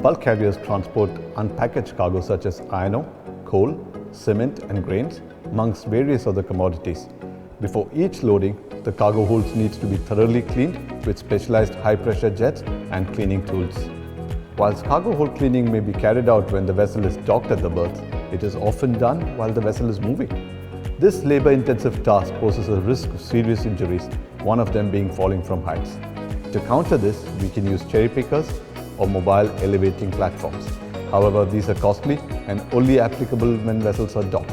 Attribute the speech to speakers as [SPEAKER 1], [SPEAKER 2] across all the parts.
[SPEAKER 1] Bulk carriers transport unpackaged cargo such as iron ore, coal, cement and grains, amongst various other commodities. Before each loading, the cargo holds needs to be thoroughly cleaned with specialized high-pressure jets and cleaning tools. Whilst cargo hold cleaning may be carried out when the vessel is docked at the berth, it is often done while the vessel is moving. This labor-intensive task poses a risk of serious injuries, one of them being falling from heights. To counter this, we can use cherry pickers or mobile elevating platforms. However, these are costly and only applicable when vessels are docked.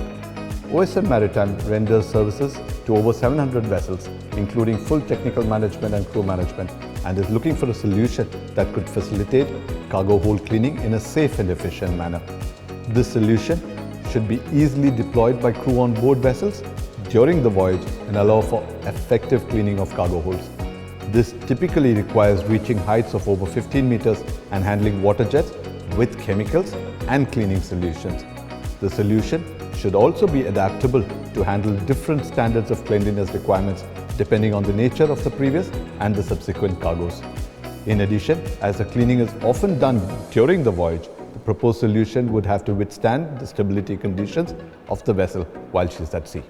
[SPEAKER 1] OSM Maritime renders services to over 700 vessels, including full technical management and crew management, and is looking for a solution that could facilitate cargo hold cleaning in a safe and efficient manner. This solution should be easily deployed by crew on board vessels during the voyage and allow for effective cleaning of cargo holds. This typically requires reaching heights of over 15 meters and handling water jets with chemicals and cleaning solutions. The solution should also be adaptable to handle different standards of cleanliness requirements depending on the nature of the previous and the subsequent cargoes. In addition, as the cleaning is often done during the voyage, the proposed solution would have to withstand the stability conditions of the vessel while she is at sea.